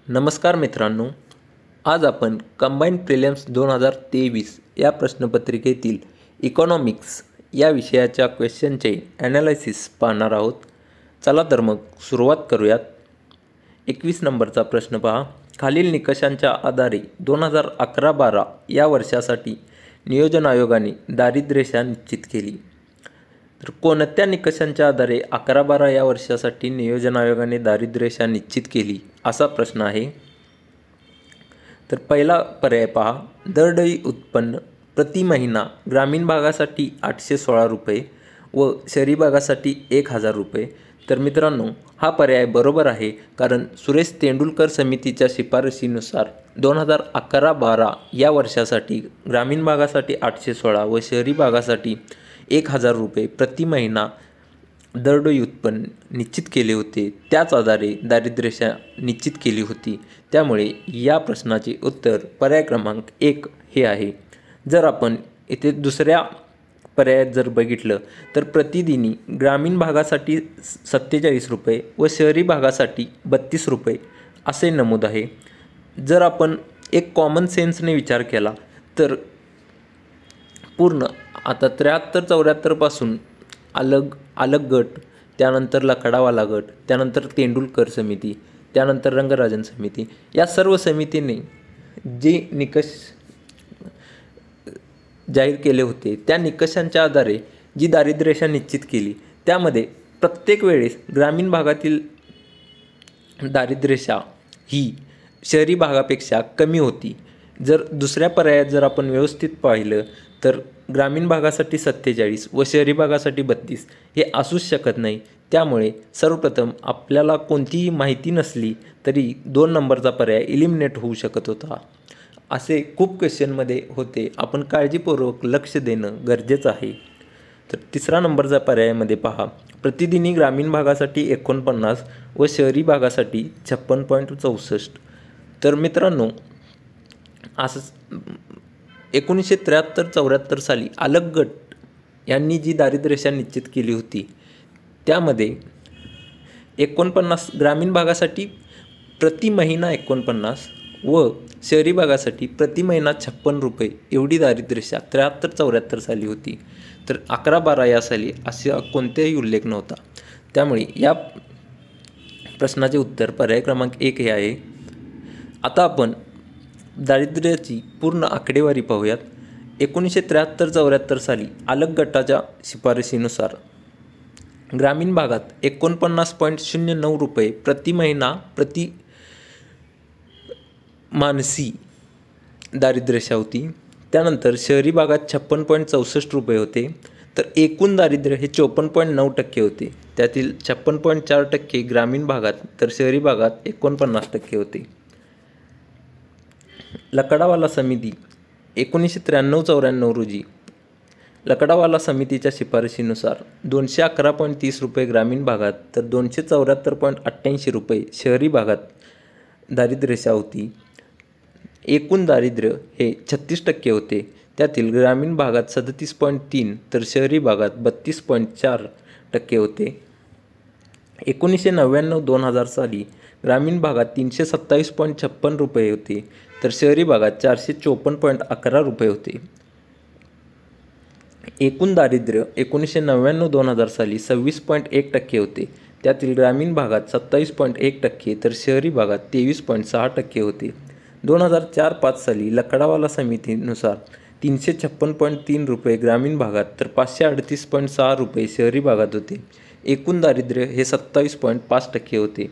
नमस्कार मित्रांनो, आज आपण कंबाईंड प्रिलिम्स 2023 या प्रश्नपत्रिकेतील इकॉनॉमिक्स या विषयाच्या क्वेश्चनचे ॲनालिसिस पाहणार आहोत. चला तर मग सुरुवात करूयात. 21 नंबरचा प्रश्न पहा. खालील निकषांच्या आधारे 2011-12 या वर्षासाठी नियोजन आयोगाने दारिद्र्यरेषा निश्चित केली. तर कोणत्या निकषांच्या आधारे 11-12 या वर्षासाठी नियोजन आयोगाने दारिद्र्यरेषा निश्चित केली असा प्रश्न आहे. तर पहिला पर्याय पहा. दरडोई उत्पन्न प्रति महिना ग्रामीण भागासाठी 816 रुपये व शहरी भागासाठी 1000 रुपये. तर मित्रांनो, हा पर्याय बरोबर आहे, कारण सुरेश तेंडुलकर समितीच्या शिफारशीनुसार 2011-12 या वर्षासाठी ग्रामीण भागासाठी 816 व शहरी भागासाठी 1000 रुपये प्रति महिना दरडोई उत्पन्न निश्चित केले होते. त्याच आधारे दारिद्र्यरेषा निश्चित केली होती. त्यामुळे या प्रश्नाचे उत्तर पर्याय क्रमांक 1 हे आहे. जर आपण इथे दुसऱ्या पर्यायात जर बघितलं तर प्रतिदिनी ग्रामीण भागासाठी 47 रुपये व शहरी भागासाठी 32 रुपये असे नमूद आहे. जर आपण एक कॉमन सेन्सने विचार केला तर पूर्ण आता 73-74 पासून अलग गट, त्यानंतर लकडावाला गट, त्यानंतर तेंडुलकर समिती, त्यानंतर रंगराजन समिती, या सर्व समितीने जे निकष जाहीर केले होते त्या निकषांच्या आधारे जी दारिद्र्यरेषा निश्चित केली, त्यामध्ये प्रत्येक वेळेस ग्रामीण भागातील दारिद्र्यरेषा ही शहरी भागापेक्षा कमी होती. जर दुसऱ्या पर्यायात जर आपण व्यवस्थित पाहिलं तर ग्रामीण भागासाठी 47 व शहरी भागासाठी 32 हे असूच शकत नाही. त्यामुळे सर्वप्रथम आपल्याला कोणतीही माहिती नसली तरी 2 नंबरचा पर्याय इलिमिनेट होऊ शकत होता. असे खूप क्वेश्चनमध्ये होते. आपण काळजीपूर्वक लक्ष देणं गरजेचं आहे. तर तिसरा नंबरचा पर्यायामध्ये पहा. प्रतिदिनी ग्रामीण भागासाठी 49 व शहरी भागासाठी 56.64. तर मित्रांनो, असंच 1973-74 साली अलग गट यांनी जी दारिद्र्यरेषा निश्चित केली होती, त्यामध्ये 49 ग्रामीण भागासाठी प्रति महिना 49 व शहरी भागासाठी प्रति महिना 56 रुपये एवढी दारिद्र्यरेषा 73-74 साली होती. तर 11-12 या साली असा कोणताही उल्लेख नव्हता. त्यामुळे या प्रश्नाचे उत्तर पर्याय क्रमांक 1 हे आहे. आता आपण दारिद्र्याची पूर्ण आकडेवारी पाहूयात. 1973-74 साली अलग गटाच्या शिफारशीनुसार ग्रामीण भागात 49.09 रुपये प्रति महिना प्रति मानसी दारिद्र्यरेषा होती. त्यानंतर शहरी भागात 56.64 रुपये होते. तर एकूण दारिद्र्य हे 54.9% होते. त्यातील 56.4% ग्रामीण भागात तर शहरी भागात 49% होते. लकडावाला समिती 1993-94 रोजी लकडावाला समितीच्या शिफारशीनुसार 211.30 रुपये ग्रामीण भागात तर 274.88 रुपये शहरी भागात दारिद्र्यरेषा होती. एकूण दारिद्र्य हे 36% होते. त्यातील ग्रामीण भागात 37.3 तर शहरी भागात 32.4% होते. 1999-2000 साली ग्रामीण भागात 327.56 रुपये होते तर शहरी भागात 454.11 रुपये होते. एकूण दारिद्र्य 1999-2000 साली 26.1% होते. त्यातील ग्रामीण भागात 27.1% तर शहरी भागात 23.6% होते. 2004-05 साली लकडावाला समितीनुसार 356.3 रुपये ग्रामीण भागात तर 538.6 रुपये शहरी भागात होते. एकूण दारिद्र्य हे 27.5% होते.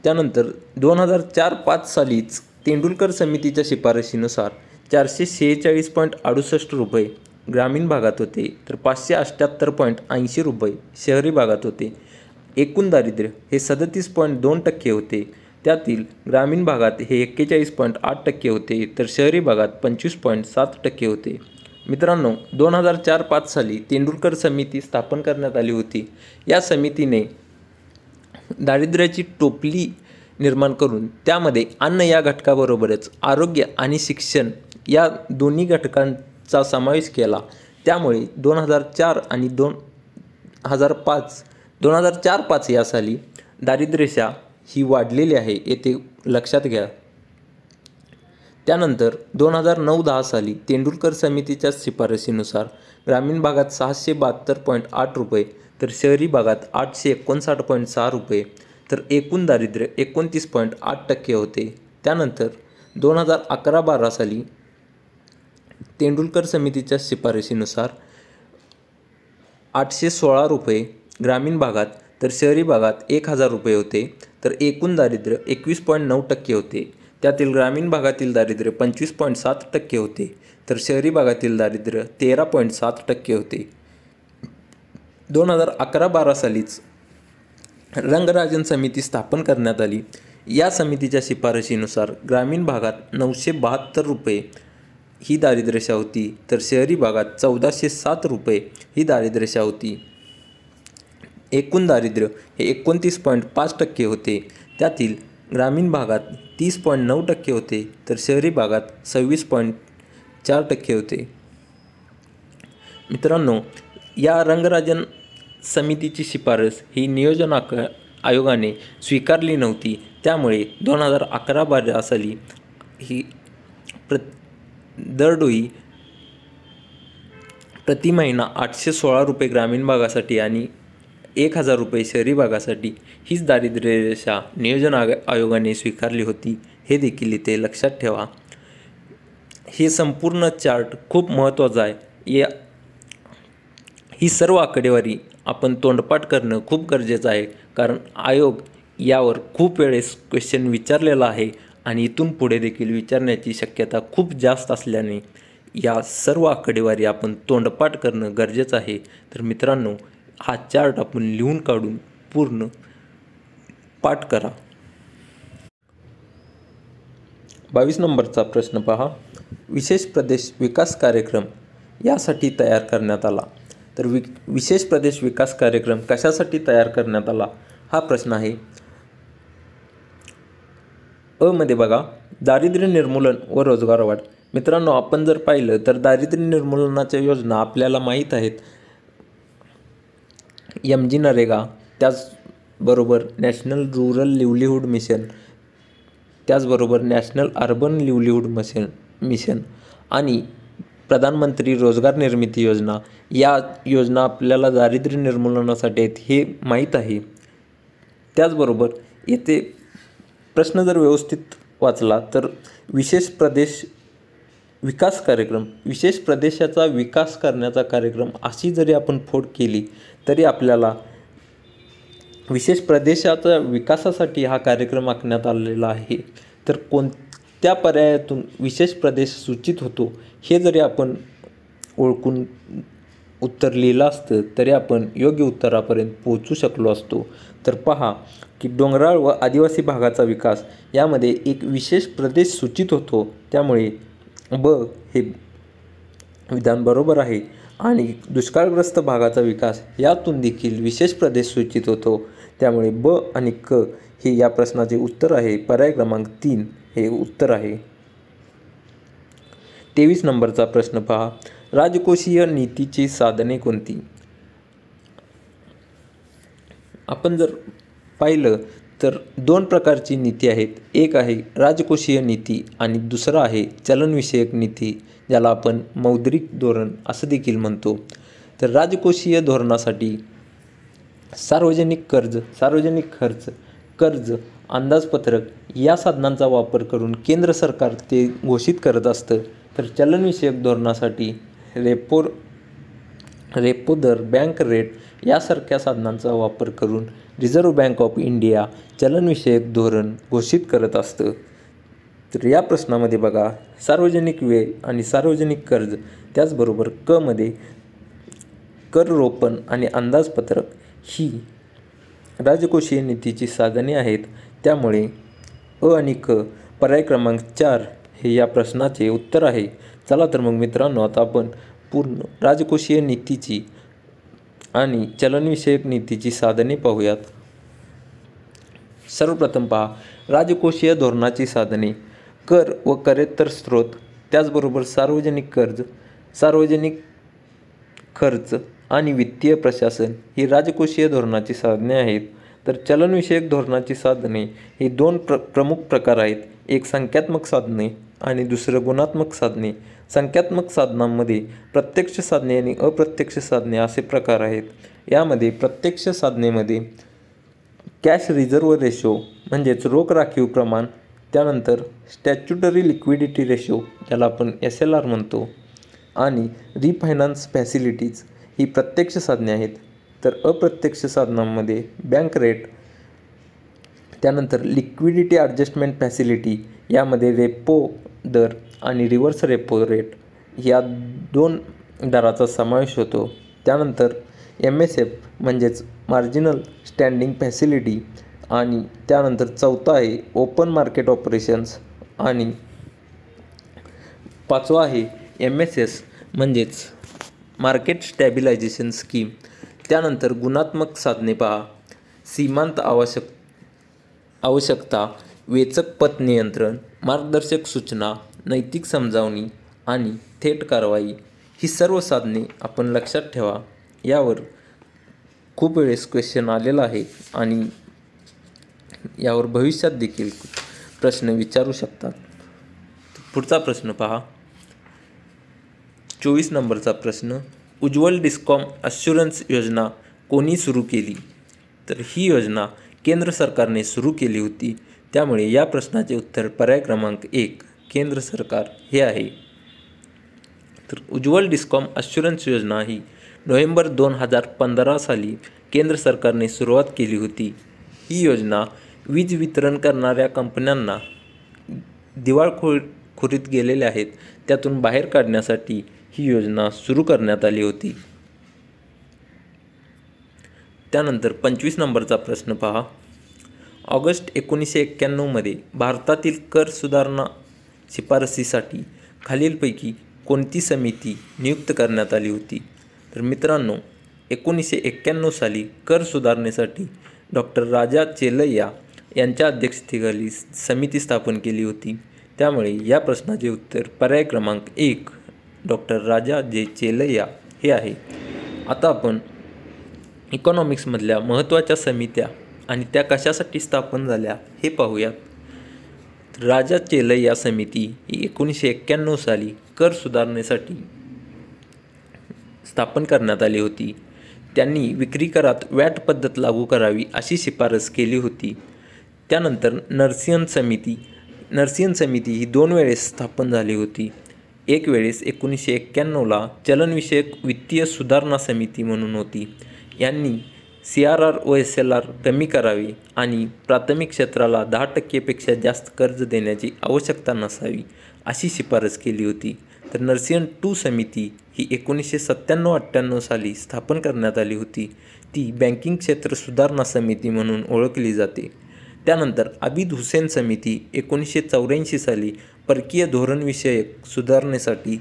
त्यानंतर 2004-05 सालीच तेंडुलकर समितीच्या शिफारशीनुसार 446.68 रुपये ग्रामीण भागात होते तर 578.80 रुपये शहरी भागात होते. एकूण दारिद्र्य हे 37.2% होते. त्यातील ग्रामीण भागात हे 41.8% होते तर शहरी भागात 25.7% होते. मित्रांनो, 2004-05 साली तेंडुलकर समिती स्थापन करण्यात आली होती. या समितीने दारिद्र्याची टोपली निर्माण करून त्यामध्ये अन्न या घटकाबरोबरच आरोग्य आणि शिक्षण या दोन्ही घटकांचा समावेश केला. त्यामुळे 2004 आणि 2004-05 या साली दारिद्र्यरेषा ही वाढलेली आहे, येथे लक्षात घ्या. त्यानंतर 2009-10 साली तेंडुलकर समितीच्या शिफारशीनुसार ग्रामीण भागात 672.8 रुपये तर शहरी भागात 859.6 रुपये तर एकूण दारिद्र्य 29.8% होते. त्यानंतर 2011-12 साली तेंडुलकर समितीच्या शिफारशीनुसार 816 रुपये ग्रामीण भागात तर शहरी भागात 1000 रुपये होते तर एकूण दारिद्र्य 21.9% होते. त्यातील ग्रामीण भागातील दारिद्र्य 25.7% होते तर शहरी भागातील दारिद्र्य 13.7% होते. 2011-12 सालीच रंगराजन समिती स्थापन करण्यात आली. या समितीच्या शिफारशीनुसार ग्रामीण भागात 972 रुपये ही दारिद्र्यरेषा होती तर शहरी भागात 1407 रुपये ही दारिद्र्यरेषा होती. एकूण दारिद्र्य हे 29.5% होते. त्यातील ग्रामीण भागात 30.9% होते तर शहरी भागात 26.4% होते. मित्रांनो, या रंगराजन समितीची शिफारस ही नियोजन आयोगाने स्वीकारली नव्हती. त्यामुळे 2011-12 साली ही दरडोई प्रति महिना 816 रुपये ग्रामीण भागासाठी आणि 1000 रुपये शहरी भागासाठी हीच दारिद्र्यरेषा नियोजन आयोगाने स्वीकारली होती. हे देखील इथे लक्षात ठेवा. हे संपूर्ण चार्ट खूप महत्त्वाचा आहे. ही सर्व आकडेवारी आपण तोंडपाठ करणं खूप गरजेचं आहे, कारण आयोग यावर खूप वेळेस क्वेश्चन विचारलेला आहे आणि इथून पुढे देखील विचारण्याची शक्यता खूप जास्त असल्याने या सर्व आकडेवारी आपण तोंडपाठ करणं गरजेचं आहे. तर मित्रांनो, हा चार्ट आपण लिहून काढून पूर्ण पाठ करा. 22 नंबरचा प्रश्न पहा. विशेष प्रदेश विकास कार्यक्रम यासाठी तयार करण्यात आला. तर विशेष प्रदेश विकास कार्यक्रम कशासाठी तयार करण्यात आला हा प्रश्न आहे. अ मध्ये बघा, दारिद्र्य निर्मूलन व रोजगार वाढ. मित्रांनो, आपण जर पाहिलं तर दारिद्र्य निर्मूलनाच्या योजना आपल्याला माहीत आहेत. MG नरेगा, त्याचबरोबर नॅशनल रुरल लिव्हलीहूड मिशन, त्याचबरोबर नॅशनल अर्बन लिव्हलीहूड मिशन आणि प्रधानमंत्री रोजगार निर्मिती योजना. या योजना आपल्याला दारिद्र्य निर्मूलनासाठी आहेत हे माहीत आहे. त्याचबरोबर येथे प्रश्न जर व्यवस्थित वाचला तर विशेष प्रदेश विकास कार्यक्रम, विशेष प्रदेशाचा विकास करण्याचा कार्यक्रम अशी जरी आपण फोड केली तरी आपल्याला विशेष प्रदेशाच्या विकासासाठी हा कार्यक्रम आखण्यात आलेला आहे. तर कोणत्या पर्यायातून विशेष प्रदेश सूचित होतो हे जरी आपण ओळखून उत्तर लिहिलं असतं तरी आपण योग्य उत्तरापर्यंत पोहोचू शकलो असतो. तर पहा की डोंगराळ व आदिवासी भागाचा विकास यामध्ये एक विशेष प्रदेश सूचित होतो. त्यामुळे ब हे विधान बरोबर आहे. आणि दुष्काळग्रस्त भागाचा विकास यातून देखील विशेष प्रदेश सूचित होतो. त्यामुळे ब आणि क हे या प्रश्नाचे उत्तर आहे. पर्याय क्रमांक 3 हे उत्तर आहे. 23 नंबरचा प्रश्न पहा. राजकोषीय नीतीची साधने कोणती. आपण जर पाहिलं तर 2 प्रकारची नीती आहेत. एक आहे राजकोषीय नीती आणि दुसरं आहे चलनविषयक नीती, ज्याला आपण मौद्रिक धोरण असं देखील म्हणतो. तर राजकोषीय धोरणासाठी सार्वजनिक खर्च, कर्ज, अंदाजपत्रक या साधनांचा वापर करून केंद्र सरकार ते घोषित करत असतं. तर चलनविषयक धोरणासाठी रेपो दर, बँक रेट यासारख्या साधनांचा वापर करून रिझर्व्ह बँक ऑफ इंडिया चलनविषयक धोरण घोषित करत असतं. तर या प्रश्नामध्ये बघा, सार्वजनिक व्यय आणि सार्वजनिक कर्ज, त्याचबरोबर क मध्ये कर रोपण आणि अंदाजपत्रक ही राजकोषीय नीतीची साधने आहेत. त्यामुळे अ आणि क पर्याय क्रमांक 4 हे या प्रश्नाचे उत्तर आहे. चला तर मग मित्रांनो, आता आपण पूर्ण राजकोषीय नीतीची आणि चलनविषयक नीतीची साधने पाहूयात. सर्वप्रथम पहा, राजकोषीय धोरणाची साधने. कर व करेत्तर स्रोत, त्याचबरोबर सार्वजनिक कर्ज, सार्वजनिक खर्च आणि वित्तीय प्रशासन ही राजकोषीय धोरणाची साधने आहेत. तर चलनविषयक धोरणाची साधने ही दोन प्रमुख प्रकार आहेत. एक संख्यात्मक साधने आणि दुसरं गुणात्मक साधने. संख्यात्मक साधनांमध्ये प्रत्यक्ष साधने आणि अप्रत्यक्ष साधने असे प्रकार आहेत. यामध्ये प्रत्यक्ष साधनेमध्ये कॅश रिझर्व्ह रेशो म्हणजेच रोख राखीव प्रमाण, त्यानंतर स्टॅच्युटरी लिक्विडिटी रेशो ज्याला आपण SLR म्हणतो, आणि रिफायनान्स फॅसिलिटीज ही प्रत्यक्ष साधने आहेत. तर अप्रत्यक्ष साधनांमध्ये बँक रेट, त्यानंतर लिक्विडिटी ॲडजस्टमेंट फॅसिलिटी, यामध्ये रेपो दर आणि रिव्हर्स रेपो रेट या दोन दराचा समावेश होतो. त्यानंतर MSF म्हणजेच मार्जिनल स्टँडिंग फॅसिलिटी, आणि त्यानंतर चौथा आहे ओपन मार्केट ऑपरेशन्स, आणि पाचवा आहे MSS म्हणजेच मार्केट स्टॅबिलायझेशन स्कीम. त्यानंतर गुणात्मक साधने पहा. सीमांत आवश्यकता, वेचक पत नियंत्रण, मार्गदर्शक सूचना, नैतिक समजावणी आणि थेट कारवाई ही सर्व साधने आपण लक्षात ठेवा. यावर खूप वेळेस क्वेश्चन आलेला आहे आणि यावर भविष्यात देखील प्रश्न विचारू शकतात. पुढचा प्रश्न पहा. 24 नंबरचा प्रश्न. उज्ज्वल डिस्कॉम ॲश्युरन्स योजना कोणी सुरू केली? तर ही योजना केंद्र सरकारने सुरू केली होती. त्यामुळे या प्रश्नाचे उत्तर पर्याय क्रमांक 1 केंद्र सरकार हे आहे. तर उज्ज्वल डिस्कॉम ॲश्युरन्स योजना ही नोव्हेंबर 2015 साली केंद्र सरकारने सुरुवात केली होती. ही योजना वीज वितरण करणाऱ्या कंपन्यांना दिवाळखोरीत गेलेल्या आहेत त्यातून बाहेर काढण्यासाठी ही योजना सुरू करण्यात आली होती. त्यानंतर 25 नंबरचा प्रश्न पहा. ऑगस्ट 1991 मध्ये भारतातील कर सुधारणा शिफारसीसाठी खालीलपैकी कोणती समिती नियुक्त करण्यात आली होती? तर मित्रांनो, 1991 साली कर सुधारणेसाठी डॉक्टर राजा चेलय्या यांच्या अध्यक्षतेखाली समिती स्थापन केली होती. त्यामुळे या प्रश्नाचे उत्तर पर्याय क्रमांक 1 डॉक्टर राजा चेलय्या हे आहे. आता आपण इकॉनॉमिक्समधल्या महत्त्वाच्या समित्या आणि त्या कशासाठी स्थापन झाल्या हे पाहूयात. राजा चेलय्या समिती ही 1991 साली कर सुधारणेसाठी स्थापन करण्यात आली होती. त्यांनी विक्री करात वॅट पद्धत लागू करावी अशी शिफारस केली होती. त्यानंतर नरसिंहन समिती ही 2 वेळेस स्थापन झाली होती. एक वेळेस 1991ला चलनविषयक वित्तीय सुधारणा समिती म्हणून होती. यांनी CRR व SLR कमी करावे आणि प्राथमिक क्षेत्राला 10% जास्त कर्ज देण्याची आवश्यकता नसावी अशी शिफारस केली होती. तर नरसिंहन 2 समिती ही 1997-98 साली स्थापन करण्यात आली होती. ती बँकिंग क्षेत्र सुधारणा समिती म्हणून ओळखली जाते. त्यानंतर आबिद हुसेन समिती 1984 साली परकीय धोरणविषयक सुधारणेसाठी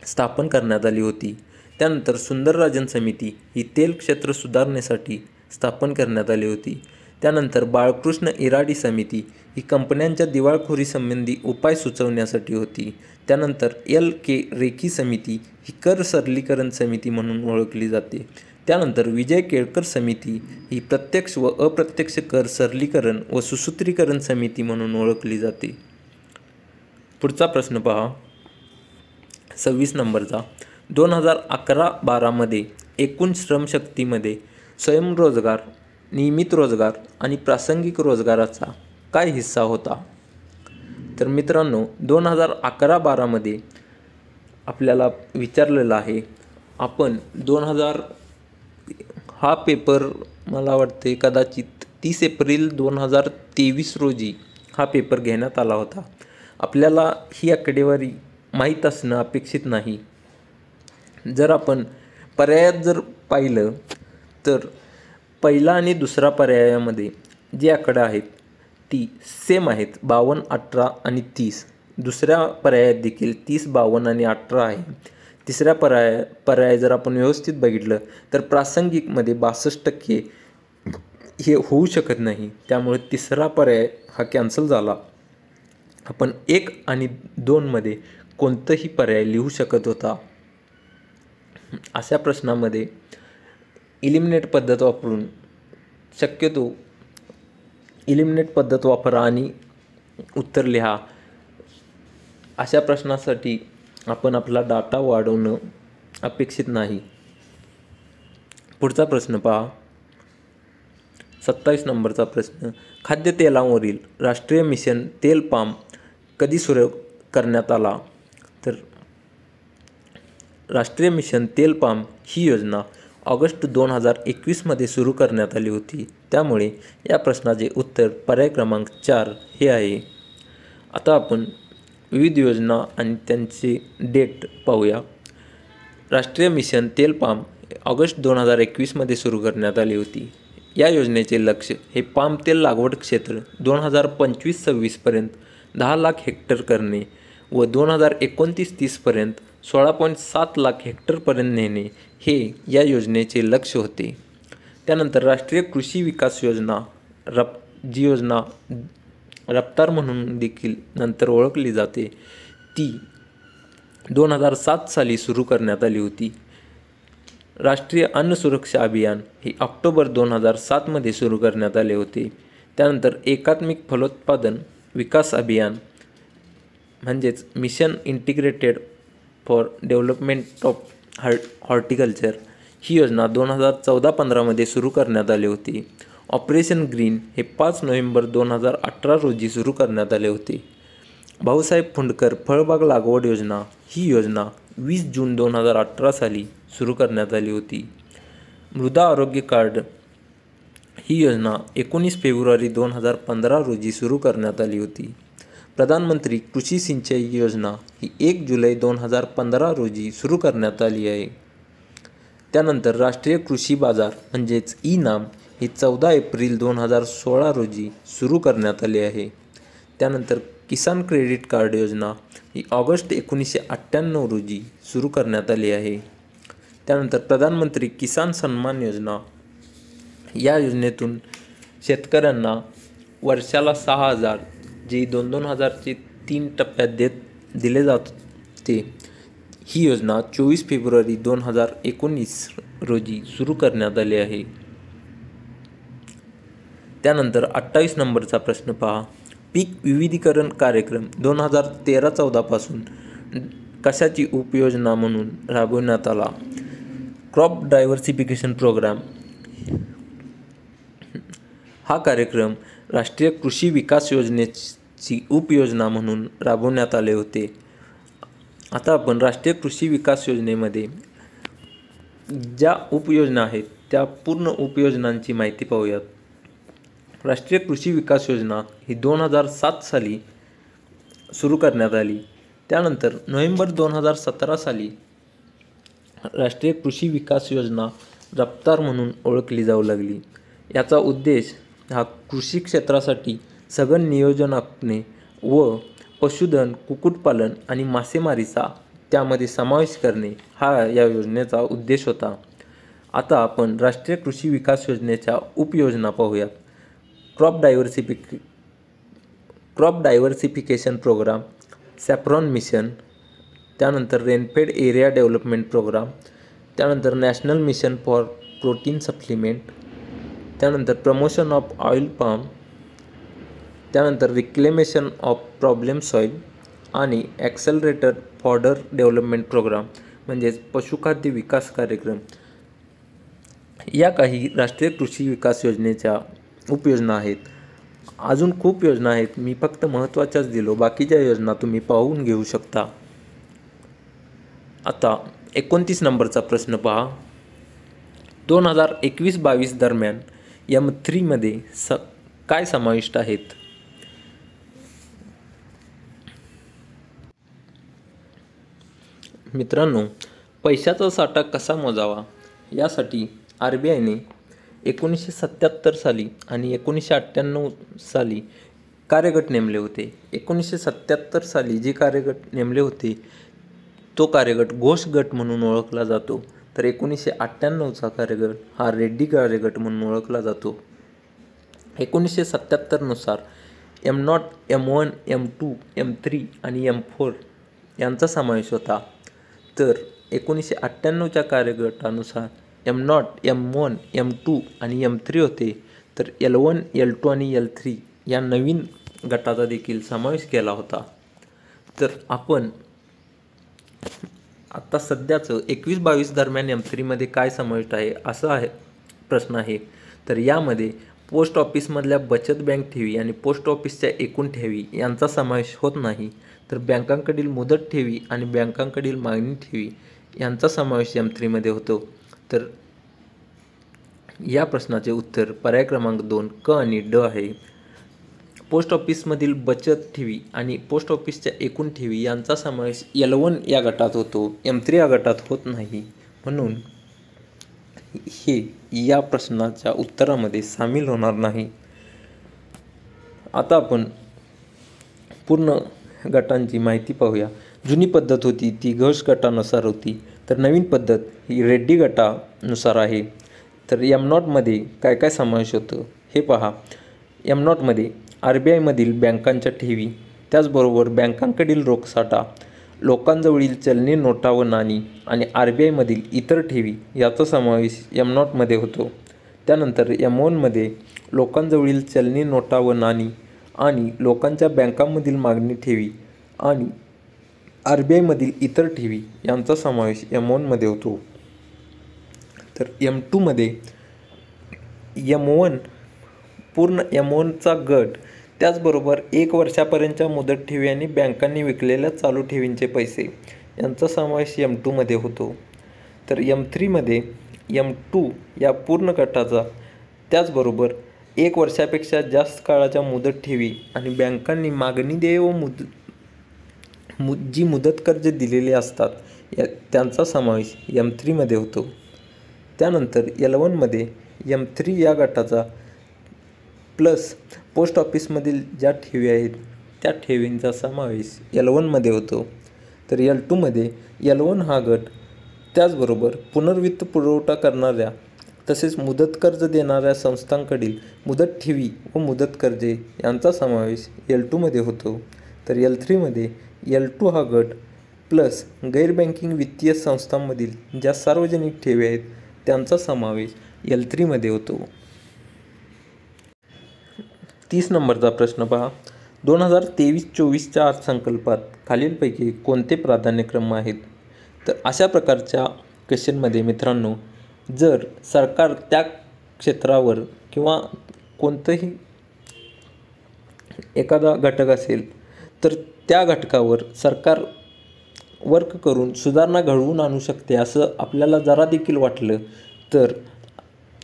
स्थापन करण्यात आली होती. त्यानंतर सुंदरराजन समिती ही तेल क्षेत्र सुधारणेसाठी स्थापन करण्यात आली होती. त्यानंतर बाळकृष्ण इराडी समिती ही कंपन्यांच्या दिवाळखोरीसंबंधी उपाय सुचवण्यासाठी होती. त्यानंतर LK रेखी समिती ही कर सरलीकरण समिती म्हणून ओळखली जाते. त्यानंतर विजय केळकर समिती ही प्रत्यक्ष व अप्रत्यक्ष कर सरलीकरण व सुसूत्रीकरण समिती म्हणून ओळखली जाते. पुढचा प्रश्न पहा. 26 नंबरचा. 2011-12 मध्ये एकूण श्रमशक्तीमध्ये स्वयंरोजगार, नियमित रोजगार आणि प्रासंगिक रोजगाराचा काय हिस्सा होता? तर मित्रांनो, 2011-12 मध्ये आपल्याला विचारलेलं आहे. आपण 2000 हा पेपर मला वाटते कदाचित 30 एप्रिल 2023 रोजी हा पेपर घेण्यात आला होता. आपल्याला ही आकडेवारी माहीत असणं अपेक्षित नाही. जर आपण पर्यायात जर पाहिलं तर पहिला आणि दुसरा पर्यायामध्ये जी आकडे आहेत ती सेम आहेत, 52, 18 आणि 30. दुसऱ्या पर्यायात देखील 30, 52 आणि 18 आहे. तिसऱ्या पर्याय जर आपण व्यवस्थित बघितलं तर प्रासंगिकमध्ये 62% हे होऊ शकत नाही. त्यामुळे तिसरा पर्याय हा कॅन्सल झाला. आपण 1 आणि 2 मध्ये कोणतंही पर्याय लिहू शकत होता. अशा प्रश्नामध्ये इलिमिनेट पद्धत वापरून शक्यतो इलिमिनेट पद्धत वापरा आणि उत्तर लिहा. अशा प्रश्नासाठी आपण आपला डाटा वाढवणं अपेक्षित नाही. पुढचा प्रश्न पहा. 27 नंबरचा प्रश्न. खाद्यतेलावरील राष्ट्रीय मिशन तेल पाम कधी सुरू करण्यात आला? तर राष्ट्रीय मिशन तेल पाम ही योजना ऑगस्ट 2021 सुरू करण्यात आली होती. त्यामुळे या प्रश्नाचे उत्तर पर्याय क्रमांक 4 हे आहे. आता आपण विविध योजना आणि त्यांचे डेट पाहूया. राष्ट्रीय मिशन तेल पाम ऑगस्ट 2021 सुरू करण्यात आली होती. या योजनेचे लक्ष हे पाम तेल लागवड क्षेत्र 2025-26 पर्यंत 10 लाख हेक्टर करणे व 2029-30 पर्यंत 16.7 लाख हेक्टरपर्यंत नेणे हे या योजनेचे लक्ष होते. त्यानंतर राष्ट्रीय कृषी विकास योजना जी योजना रफ्तार म्हणून देखील नंतर ओळखली जाते, ती 2007 साली सुरू करण्यात आली होती. राष्ट्रीय अन्न सुरक्षा अभियान हे ऑक्टोबर 2007 सुरू करण्यात आले होते. त्यानंतर एकात्मिक फलोत्पादन विकास अभियान म्हणजेच mission integrated for development of horticulture ही योजना 2014-15 सुरू करण्यात आली होती. ऑपरेशन ग्रीन हे 5 नोव्हेंबर 2018 रोजी सुरू करण्यात आले होते. भाऊसाहेब फुंडकर फळबाग लागवड योजना ही योजना 20 जून 2018 साली सुरू करण्यात आली होती. मृदा आरोग्य कार्ड ही योजना 19 फेब्रुवारी 2015 रोजी सुरू करण्यात आली होती. प्रधानमंत्री कृषी सिंचाई योजना ही 1 जुलै 2015 रोजी सुरू करण्यात आली आहे. त्यानंतर राष्ट्रीय कृषी बाजार म्हणजेच ई-नाम ही 14 एप्रिल 2016 रोजी सुरू करण्यात आली आहे. त्यानंतर किसान क्रेडिट कार्ड योजना ही ऑगस्ट 1998 रोजी सुरू करण्यात आली आहे. त्यानंतर प्रधानमंत्री किसान सन्मान योजना या योजनेतून शेतकऱ्यांना वर्षाला 6,000 जे 2-2 हजारचे 3 टप्प्यात दिले जाते. ही योजना 24 फेब्रुवारी 2019 रोजी सुरू करण्यात आली आहे. त्यानंतर 28 नंबरचा प्रश्न पहा. पीक विविधीकरण कार्यक्रम 2013-14 पासून कशाची उपयोजना म्हणून राबवण्यात आला? क्रॉप डायव्हर्सिफिकेशन प्रोग्राम हा कार्यक्रम राष्ट्रीय कृषी विकास योजनेची उपयोजना म्हणून राबवण्यात आले होते. आता आपण राष्ट्रीय कृषी विकास योजनेमध्ये ज्या उपयोजना आहेत त्या पूर्ण उपयोजनांची माहिती पाहूयात. राष्ट्रीय कृषी विकास योजना ही 2007 साली सुरू करण्यात आली. त्यानंतर नोव्हेंबर 2017 साली राष्ट्रीय कृषी विकास योजना रफ्तार म्हणून ओळखली जाऊ लागली. याचा उद्देश हा कृषी क्षेत्रासाठी सघन नियोजन आखणे व पशुधन, कुक्कुटपालन आणि मासेमारीचा त्यामध्ये समावेश करणे हा या योजनेचा उद्देश होता. आता आपण राष्ट्रीय कृषी विकास योजनेच्या उपयोजना पाहूयात. Crop diversification programme, saffron mission, त्यानंतर रेनफेड एरिया डेव्हलपमेंट प्रोग्राम, त्यानंतर national mission for protein supplement, त्यानंतर प्रमोशन ऑफ ऑइल पाम, त्यानंतर रिक्लेमेशन ऑफ प्रॉब्लेम सॉईल आणि ॲक्सेलरेटर फॉडर डेव्हलपमेंट प्रोग्राम म्हणजेच पशुखाद्य विकास कार्यक्रम या काही राष्ट्रीय कृषी विकास योजनेच्या उपयोजना आहेत. अजून खूप योजना आहेत, मी फक्त महत्त्वाच्याच दिलो. बाकीच्या योजना तुम्ही पाहून घेऊ शकता. आता 29 नंबरचा प्रश्न पहा. 2021-22 दरम्यान M3 मध्ये काय समाविष्ट आहेत? मित्रांनो, पैशाचा साठा कसा मोजावा यासाठी RBIने 1977 साली आणि 1998 साली कार्यगट नेमले होते. 1977 साली जे कार्यगट नेमले होते तो कार्यगट घोष गट म्हणून ओळखला जातो. तर 1998चा कार्यगट हा रेड्डी कार्यगट म्हणून ओळखला जातो. 1977 नुसार M0, M1, M2, M3 आणि M4 यांचा समावेश होता. तर 1998च्या कार्यगटानुसार M0, M1, M2 आणि M3 होते. तर L1, L2 आणि L3 या नवीन गटाचा देखील समावेश केला होता. तर आपण आता सध्याचं 21-22 दरम्यान M3मध्ये काय समाविष्ट आहे असा आहे प्रश्न आहे. तर यामध्ये पोस्ट ऑफिसमधल्या बचत बँक ठेवी आणि पोस्ट ऑफिसच्या एकूण ठेवी यांचा समावेश होत नाही. तर बँकांकडील मुदत ठेवी आणि बँकांकडील मागणी ठेवी यांचा समावेश M3मध्ये होतो. तर या प्रश्नाचे उत्तर पर्याय क्रमांक 2 क आणि ड आहे. पोस्ट ऑफिसमधील बचत ठेवी आणि पोस्ट ऑफिसच्या एकूण ठेवी यांचा समावेश L1 या गटात होतो, M3 या गटात होत नाही, म्हणून हे या प्रश्नाच्या उत्तरामध्ये सामील होणार नाही. आता आपण पूर्ण गटांची माहिती पाहूया. जुनी पद्धत होती ती घोष गटानुसार होती, तर नवीन पद्धत ही रेड्डी गटानुसार आहे. तर M0मध्ये काय काय समावेश होतं हे पहा. M0मध्ये RBIमधील बँकांच्या ठेवी, त्याचबरोबर बँकांकडील रोखसाठा, लोकांजवळील चलनी नोटा व नाणी आणि RBIमधील इतर ठेवी याचा समावेश M0मध्ये होतो. त्यानंतर M1मध्ये लोकांजवळील चलनी नोटा व नाणी आणि लोकांच्या बँकांमधील मागणी ठेवी आणि RBIमधील इतर ठेवी यांचा समावेश M1मध्ये होतो. तर M2मध्ये M1 पूर्ण M1चा गट, त्याचबरोबर 1 वर्षापर्यंतच्या मुदत ठेवी आणि बँकांनी विकलेल्या चालू ठेवींचे पैसे यांचा समावेश M2मध्ये होतो. तर M3मध्ये M2 या पूर्ण गटाचा, त्याचबरोबर 1 वर्षापेक्षा जास्त काळाच्या मुदत ठेवी आणि बँकांनी मागणी देय व जी मुदत कर्ज दिलेली असतात त्यांचा समावेश M3मध्ये होतो. त्यानंतर L1मध्ये M3 या गटाचा प्लस पोस्ट ऑफिसमधील ज्या ठेवी आहेत त्या ठेवींचा समावेश L1मध्ये होतो. तर L2मध्ये L1 हा गट, त्याचबरोबर पुनर्वित्त पुरवठा करणाऱ्या तसेच मुदत कर्ज देणाऱ्या संस्थांकडील मुदत ठेवी व मुदत कर्जे यांचा समावेश L2मध्ये होतो. तर L3मध्ये L2 हा गट प्लस गैरबँकिंग वित्तीय संस्थांमधील ज्या सार्वजनिक ठेवी आहेत त्यांचा समावेश L3मध्ये होतो. 30 नंबरचा प्रश्न पहा. 2023-24च्या अर्थसंकल्पात खालीलपैकी कोणते प्राधान्यक्रम आहेत? तर अशा प्रकारच्या क्वेश्चनमध्ये मित्रांनो, जर सरकार त्या क्षेत्रावर किंवा कोणतंही एखादा घटक असेल तर त्या घटकावर सरकार वर्क करून सुधारणा घडवून आणू शकते असं आपल्याला जरा देखील वाटलं तर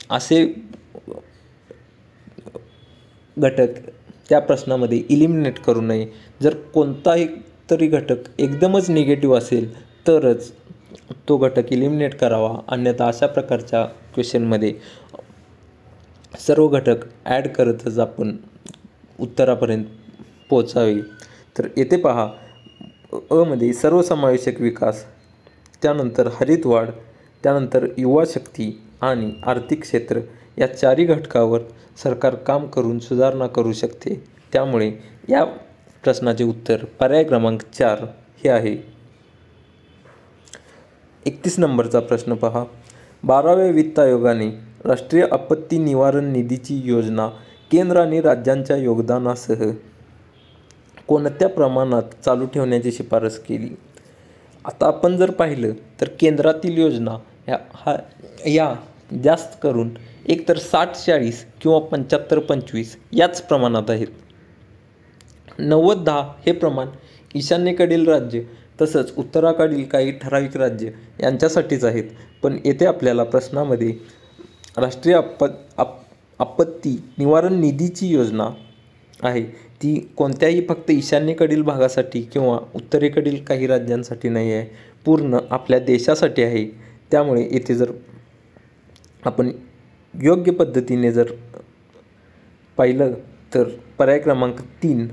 असे घटक त्या प्रश्नामध्ये इलिमिनेट करू नये. जर कोणताही तरी घटक एकदमच निगेटिव्ह असेल तरच तो घटक इलिमिनेट करावा, अन्यथा अशा प्रकारच्या क्वेश्चनमध्ये सर्व घटक ॲड करतच आपण उत्तरापर्यंत पोचावे. तर येथे पहा, अमध्ये सर्वसमावेशक विकास, त्यानंतर हरित वाढ, त्यानंतर युवा शक्ती आणि आर्थिक क्षेत्र या चारही घटकावर सरकार काम करून सुधारणा करू शकते. त्यामुळे या प्रश्नाचे उत्तर पर्याय क्रमांक 4 हे आहे. 31 नंबरचा प्रश्न पहा. 12व्या वित्त आयोगाने राष्ट्रीय आपत्ती निवारण निधीची योजना केंद्र आणि राज्यांच्या योगदानासह कोणत्या प्रमाणात चालू ठेवण्याची शिफारस केली? आता आपण जर पाहिलं तर केंद्रातील योजना या जास्त करून एकतर 60-40 किंवा 75-25 याच प्रमाणात आहेत. 90-10 हे प्रमाण ईशान्येकडील राज्य तसंच उत्तराकडील काही ठराविक राज्य यांच्यासाठीच आहेत. पण येथे आपल्याला प्रश्नामध्ये राष्ट्रीय आपत्ती निवारण निधीची योजना आहे ती कोणत्याही फक्त ईशान्येकडील भागासाठी किंवा उत्तरेकडील काही राज्यांसाठी नाही आहे, पूर्ण आपल्या देशासाठी आहे. त्यामुळे येथे जर आपण योग्य पद्धतीने जर पाहिलं तर पर्याय क्रमांक 3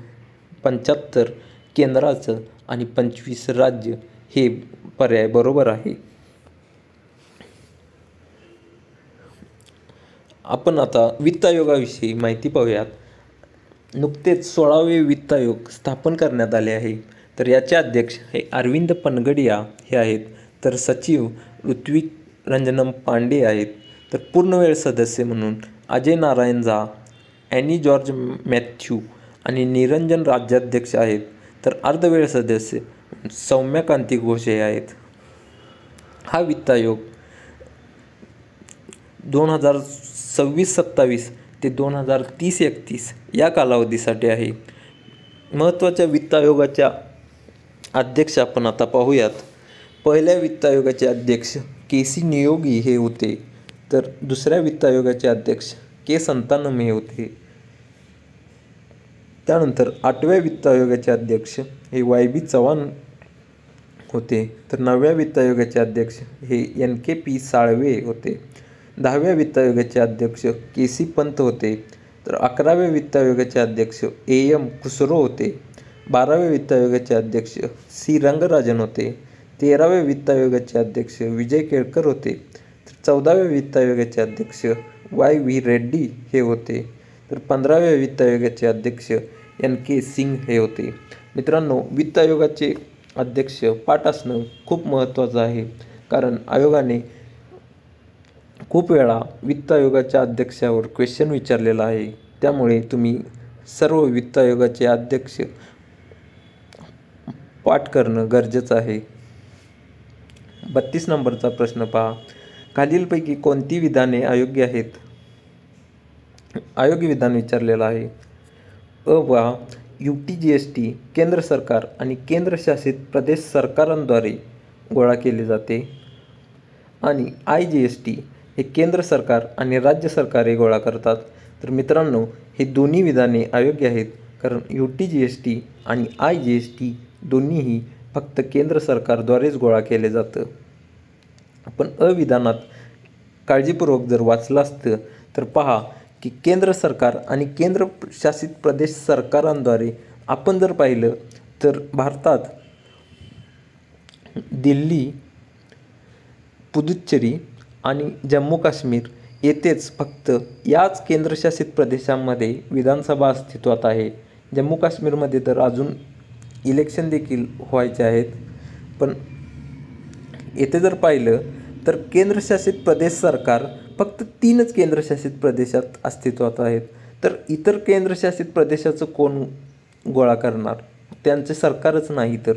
75 केंद्राचं आणि 25 राज्य हे पर्याय बरोबर आहे. आपण आता वित्त आयोगाविषयी माहिती पाहूयात. नुकतेच 16वे वित्त आयोग स्थापन करण्यात आले आहे. तर याचे अध्यक्ष हे अरविंद पनगडिया हे आहेत. तर सचिव ऋत्विक रंजनम पांडे आहेत. तर पूर्णवेळ सदस्य म्हणून Ajay Narayan Jha, any George Matthew आणि निरंजन राज्याध्यक्ष आहेत. तर अर्धवेळ सदस्य सौम्यकांती घोष हे आहेत. हा वित्त आयोग 2026-27 ते 2030-31 या कालावधीसाठी आहे. महत्त्वाच्या वित्त आयोगाच्या अध्यक्ष आपण आता पाहूयात. पहिल्या वित्त आयोगाचे अध्यक्ष के.सी. नियोगी हे होते. तर दुसऱ्या वित्त आयोगाचे अध्यक्ष के. संतानम हे होते. त्यानंतर 8व्या वित्त आयोगाचे अध्यक्ष हे वाय.बी. चव्हाण होते. तर 9व्या वित्त आयोगाचे अध्यक्ष हे एन.के.पी. साळवे होते. 10व्या वित्त आयोगाचे अध्यक्ष के.सी. पंत होते. तर 11व्या वित्त आयोगाचे अध्यक्ष ए.एम. खुसरो होते. 12व्या वित्त आयोगाचे अध्यक्ष सी. रंगराजन होते. 13व्या वित्त आयोगाचे अध्यक्ष विजय केळकर होते. तर 14व्या वित्त आयोगाचे अध्यक्ष वाय.व्ही. रेड्डी हे होते. तर 15व्या वित्त आयोगाचे अध्यक्ष एन.के. सिंग हे होते. मित्रांनो, वित्त आयोगाचे अध्यक्ष पाठ असणं खूप महत्त्वाचं आहे, कारण आयोगाने खूप वेळा वित्त आयोगाच्या अध्यक्षावर क्वेश्चन विचारलेला आहे. त्यामुळे तुम्ही सर्व वित्त आयोगाचे अध्यक्ष पाठ करणं गरजेचं आहे. 32 नंबरचा प्रश्न पहा. खालीलपैकी कोणती विधाने अयोग्य आहेत? अयोग्य विधान विचारलेलं आहे. पहा, UT-GST केंद्र सरकार आणि केंद्रशासित प्रदेश सरकारांद्वारे गोळा केले जाते आणि IGST हे केंद्र सरकार आणि राज्य सरकारे गोळा करतात. तर मित्रांनो, हे दोन्ही विधाने अयोग्य आहेत, कारण UT-GST आणि IGST दोन्हीही फक्त केंद्र सरकारद्वारेच गोळा केले जातं. आपण अविधानात काळजीपूर्वक जर वाचलं असतं तर पहा की केंद्र सरकार आणि केंद्रशासित प्रदेश सरकारांद्वारे आपण जर पाहिलं तर भारतात दिल्ली, पुदुच्चेरी आणि जम्मू काश्मीर येथेच फक्त याच केंद्रशासित प्रदेशांमध्ये विधानसभा अस्तित्वात आहे. जम्मू काश्मीरमध्ये तर अजून इलेक्शन देखील व्हायचे आहेत. पण येथे जर पाहिलं तर केंद्रशासित प्रदेश सरकार फक्त 3च केंद्रशासित प्रदेशात अस्तित्वात आहेत. तर इतर केंद्रशासित प्रदेशाचं कोण गोळा करणार? त्यांचे सरकारच नाही. तर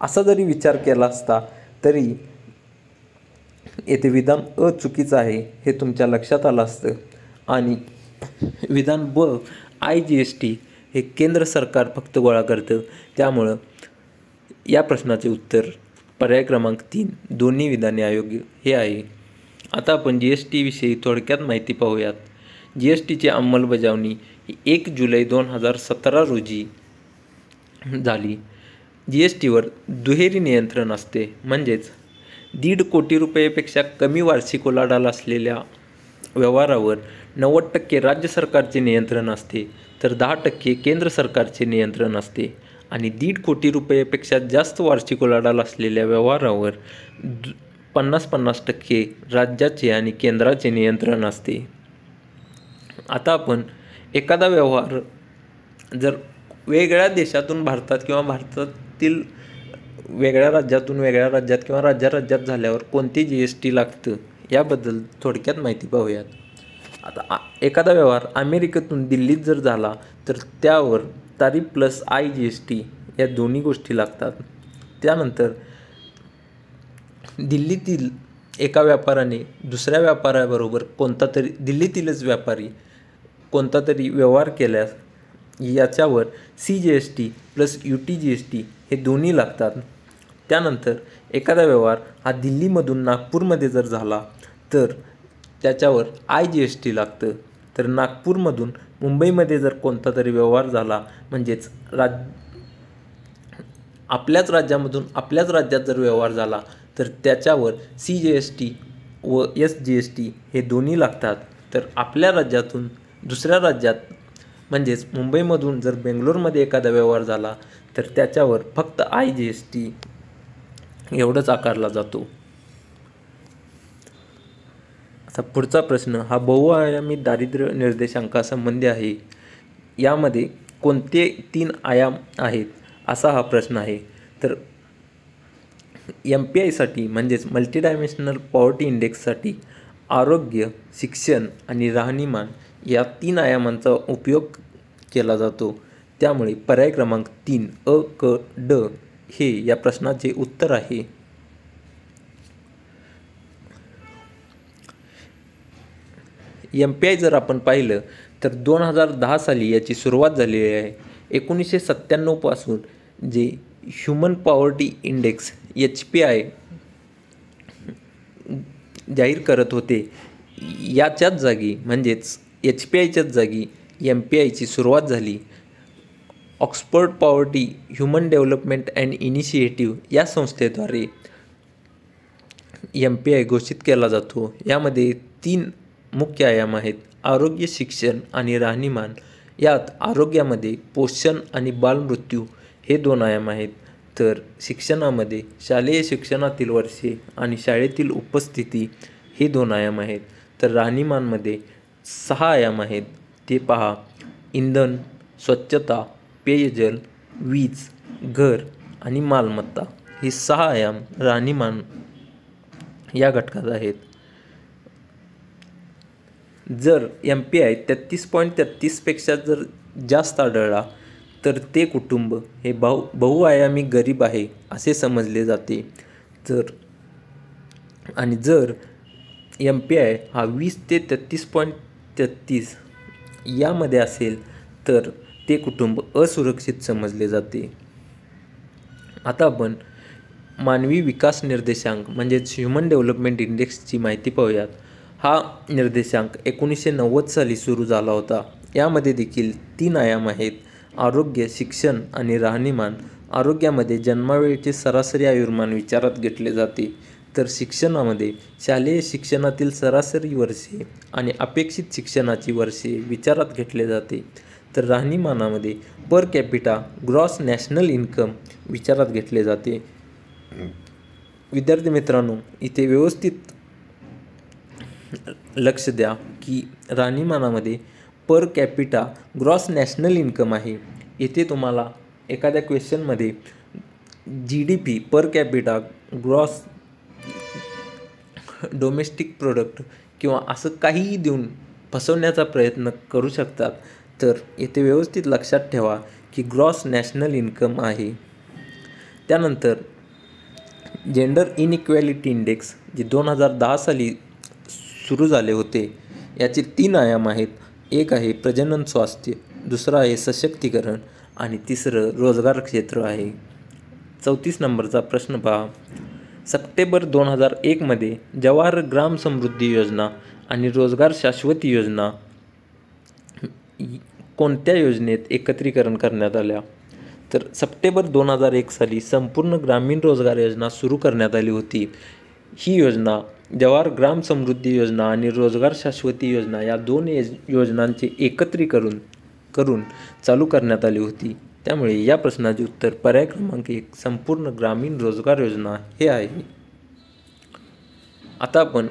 असा जरी विचार केला असता तरी येथे विधान अ चुकीचं आहे हे तुमच्या लक्षात आलं असतं. आणि विधान ब IGST हे केंद्र सरकार फक्त गोळा करतं. त्यामुळं या प्रश्नाचे उत्तर पर्याय क्रमांक 3 दोन्ही विधाने अयोग्य हे आहे. आता आपण GST विषयी थोडक्यात माहिती पाहूयात. GSTची अंमलबजावणी 1 जुलै 2017 रोजी झाली. GSTवर दुहेरी नियंत्रण असते, म्हणजेच 1.5 कोटी रुपयेपेक्षा कमी वार्षिक उलाढाल असलेल्या व्यवहारावर 90% राज्य सरकारचे नियंत्रण असते, तर 10% केंद्र सरकारचे नियंत्रण असते. आणि 1.5 कोटी रुपयेपेक्षा जास्त वार्षिक उलाढाल असलेल्या व्यवहारावर 50% राज्याचे आणि केंद्राचे नियंत्रण असते. आता आपण एखादा व्यवहार जर वेगळ्या देशातून भारतात किंवा भारतातील वेगळ्या राज्यातून वेगळ्या राज्यात किंवा राज्यात झाल्यावर कोणती GST लागतं याबद्दल थोडक्यात माहिती पाहूयात. आता एखादा व्यवहार अमेरिकेतून दिल्लीत जर झाला तर त्यावर तारीफ प्लस IGST या दोन्ही गोष्टी लागतात. त्यानंतर दिल्लीतील एका व्यापाऱ्याने दुसऱ्या व्यापाऱ्याबरोबर दिल्लीतीलच व्यापारी कोणता तरी व्यवहार केल्यास याच्यावर CGST प्लस UT-GST हे दोन्ही लागतात. त्यानंतर एखादा व्यवहार हा दिल्लीमधून नागपूरमध्ये जर झाला तर त्याच्यावर IGST लागतं. तर नागपूरमधून मुंबईमध्ये जर कोणता तरी व्यवहार झाला, म्हणजेच आपल्याच राज्यामधून आपल्याच राज्यात जर व्यवहार झाला तर त्याच्यावर CGST व SGST हे दोन्ही लागतात. तर आपल्या राज्यातून दुसऱ्या राज्यात म्हणजेच मुंबईमधून जर बेंगलोरमध्ये एखादा व्यवहार झाला तर त्याच्यावर फक्त IGST एवढंच आकारला जातो. आता पुढचा प्रश्न हा बहुआयामी दारिद्र्य निर्देशांकासंबंधी आहे. यामध्ये कोणते 3 आयाम आहेत असा हा प्रश्न आहे. तर MPI साठी म्हणजेच मल्टी डायमेन्शनल पॉवर्टी इंडेक्ससाठी आरोग्य, शिक्षण आणि राहणीमान या 3 आयामांचा उपयोग केला जातो. त्यामुळे पर्याय क्रमांक 3 अ, क, ड हे या प्रश्नाचे उत्तर आहे. MPI जर आपण पाहिलं तर 2010 साली याची सुरुवात झालेली आहे. 1997 पासून जे ह्युमन पॉवर्टी इंडेक्स HPI जाहीर करत होते, याच्याच जागी म्हणजेच HPIच्याच जागी MPIची सुरुवात झाली. Oxford poverty human development and initiative या संस्थेद्वारे MPI घोषित केला जातो. यामध्ये 3 मुख्य आयाम आहेत: आरोग्य, शिक्षण आणि राहणीमान. यात आरोग्यामध्ये पोषण आणि बालमृत्यू हे 2 आयाम आहेत, तर शिक्षणामध्ये शालेय शिक्षणातील वर्षे आणि शाळेतील उपस्थिती हे 2 आयाम आहेत. तर राहणीमानमध्ये 6 आयाम आहेत. ते पहा: इंधन, स्वच्छता, पेयजल, वीज, घर आणि मालमत्ता. हे 6 आयाम राहणीमान या घटकात आहेत. जर MPI 33.33 पेक्षा जर जास्त आढळला तर ते कुटुंब हे बहुआयामी गरीब आहे असे समजले जाते. आणि जर MPI हा 20 ते 33.33 यामध्ये असेल तर ते कुटुंब असुरक्षित समजले जाते. आता आपण मानवी विकास निर्देशांक म्हणजेच ह्युमन डेव्हलपमेंट इंडेक्सची माहिती पाहूयात. हा निर्देशांक 1990 साली सुरू झाला होता. यामध्ये देखील 3 आयाम आहेत: आरोग्य, शिक्षण आणि राहणीमान. आरोग्यामध्ये जन्मावेळचे सरासरी आयुर्मान विचारात घेतले जाते, तर शिक्षणामध्ये शालेय शिक्षणातील सरासरी वर्षे आणि अपेक्षित शिक्षणाची वर्षे विचारात घेतले जाते. तर राहणीमानामध्ये per capita gross national income विचारात घेतले जाते. विद्यार्थी मित्रांनो, इथे व्यवस्थित लक्ष द्या की राहणीमानामध्ये per capita gross national income आहे. येथे तुम्हाला एखाद्या क्वेश्चनमध्ये GDP per capita gross domestic product किंवा असं काहीही देऊन फसवण्याचा प्रयत्न करू शकतात. तर येथे व्यवस्थित लक्षात ठेवा की ग्रॉस नॅशनल इन्कम आहे. त्यानंतर जेंडर इनइक्वॅलिटी इंडेक्स जे 2010 साली सुरू झाले होते, याचे 3 आयाम आहेत. एक आहे प्रजनन स्वास्थ्य, दुसरं आहे सशक्तीकरण आणि तिसरं रोजगार क्षेत्र आहे. 34 नंबरचा प्रश्न पहा. सप्टेंबर 2001 मध्ये जवाहर ग्राम समृद्धी योजना आणि रोजगार शाश्वती योजना कोणत्या योजनेत एकत्रीकरण करण्यात आल्या? तर सप्टेंबर 2001 साली संपूर्ण ग्रामीण रोजगार योजना सुरू करण्यात आली होती. ही योजना जवाहर ग्राम समृद्धी योजना आणि रोजगार शाश्वती योजना या 2 योजनांचे एकत्रीकरण करून चालू करण्यात आली होती. त्यामुळे या प्रश्नाचे उत्तर पर्याय क्रमांक 1 संपूर्ण ग्रामीण रोजगार योजना हे आहे. आता आपण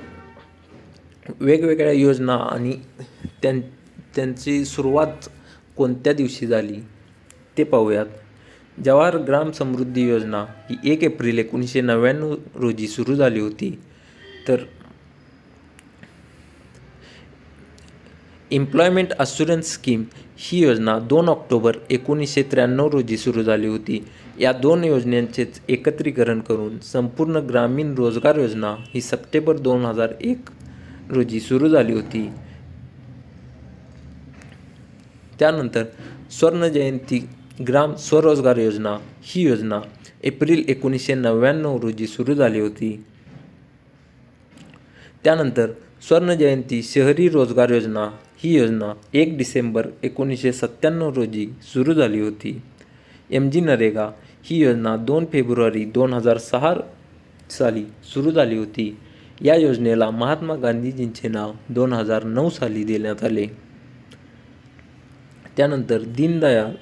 वेगवेगळ्या योजना आणि त्यांची सुरुवात कोणत्या दिवशी झाली ते पाहूयात. जवाहर ग्राम समृद्धी योजना ही 1 एप्रिल 1999 रोजी सुरू झाली होती. तर एम्प्लॉयमेंट अश्युरन्स स्कीम ही योजना 2 ऑक्टोबर 1993 रोजी सुरू झाली होती. या 2 योजनांचेच एकत्रीकरण करून संपूर्ण ग्रामीण रोजगार योजना ही सप्टेंबर 2001 रोजी सुरू झाली होती. त्यानंतर स्वर्णजयंती ग्राम स्वरोजगार योजना ही योजना एप्रिल 1999 रोजी सुरू झाली होती. त्यानंतर स्वर्णजयंती शहरी रोजगार योजना ही योजना 1 डिसेंबर 1997 रोजी सुरू झाली होती. MG नरेगा ही योजना 2 फेब्रुवारी 2006 साली सुरू झाली होती. या योजनेला महात्मा गांधीजींचे नाव 2009 साली देण्यात आले. त्यानंतर दीनदयाल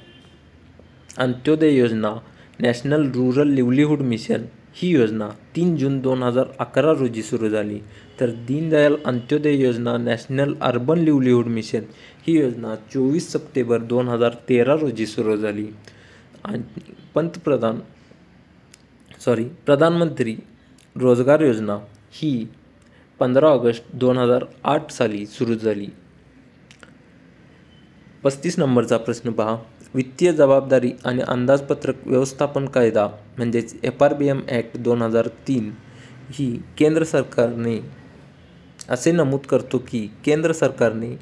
अंत्योदय योजना नॅशनल रूरल लिव्हलीहूड मिशन ही योजना 3 जून 2011 रोजी सुरू झाली. तर दीनदयाल अंत्योदय योजना नॅशनल अर्बन लिव्हलीहूड मिशन ही योजना 24 सप्टेंबर 2013 रोजी सुरू झाली. आणि प्रधानमंत्री रोजगार योजना ही 15 ऑगस्ट 2008 साली सुरू झाली. 35 नंबरचा प्रश्न पहा. वित्तीय जबाबदारी आणि अंदाजपत्रक व्यवस्थापन कायदा म्हणजेच FRBM ॲक्ट 2003 ही केंद्र सरकारने असे नमूद करतो की केंद्र सरकारने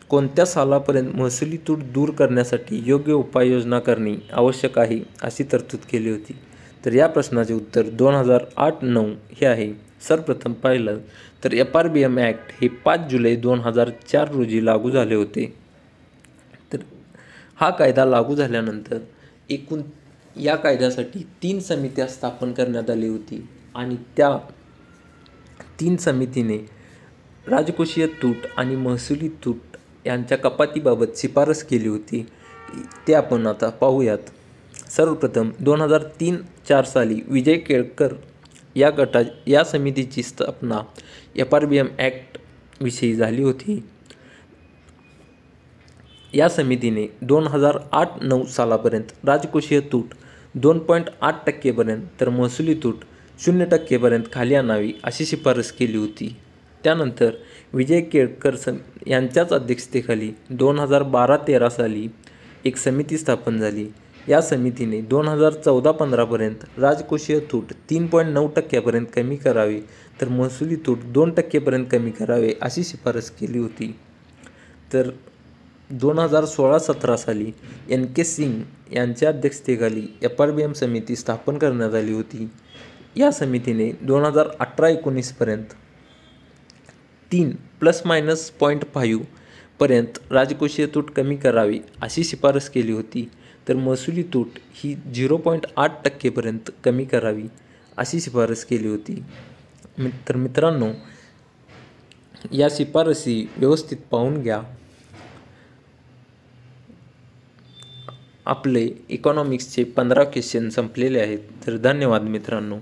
कोणत्या सालापर्यंत महसुली तूट दूर करण्यासाठी योग्य उपाययोजना करणे आवश्यक आहे अशी तरतूद केली होती. तर या प्रश्नाचे उत्तर 2008-9 हे आहे. सर्वप्रथम पाहिलं तर FRBM ॲक्ट हे 5 जुलै 2004 रोजी लागू झाले होते. तर हा कायदा लागू झाल्यानंतर एकूण या कायद्यासाठी 3 समित्या स्थापन करण्यात आली होती आणि त्या 3 समितीने राजकोषीय तूट आणि महसुली तूट यांच्या कपातीबाबत शिफारस केली होती. ते आपण आता पाहूयात. सर्वप्रथम 2003-4 साली विजय केळकर या समितीची स्थापना FRBM ॲक्ट विषयी झाली होती. या समितीने 2008-9 सालापर्यंत राजकोषीय तूट 2.8% तर महसुली तूट 0% खाली आणावी अशी शिफारस केली होती. त्यानंतर विजय केळकर यांच्याच अध्यक्षतेखाली 2012-13 साली एक समिती स्थापन झाली. या समितीने 2014-15पर्यंत राजकोषीय तूट 3.9% कमी करावे तर महसुली तूट 2% कमी करावे अशी शिफारस केली होती. तर 2016-17 साली NK सिंग यांच्या अध्यक्षतेखाली FRBM समिती स्थापन करण्यात आली होती. या समितीने 2018-19पर्यंत 3 पर्यंत राजकोषीय तूट कमी करावी अशी शिफारस केली होती. तर महसुली तूट ही 0.8% कमी करावी अशी शिफारस केली होती. तर मित्रांनो, या शिफारसी व्यवस्थित पाहून घ्या. आपले इकॉनॉमिक्सचे 15 क्वेश्चन संपलेले आहेत. तर धन्यवाद मित्रांनो.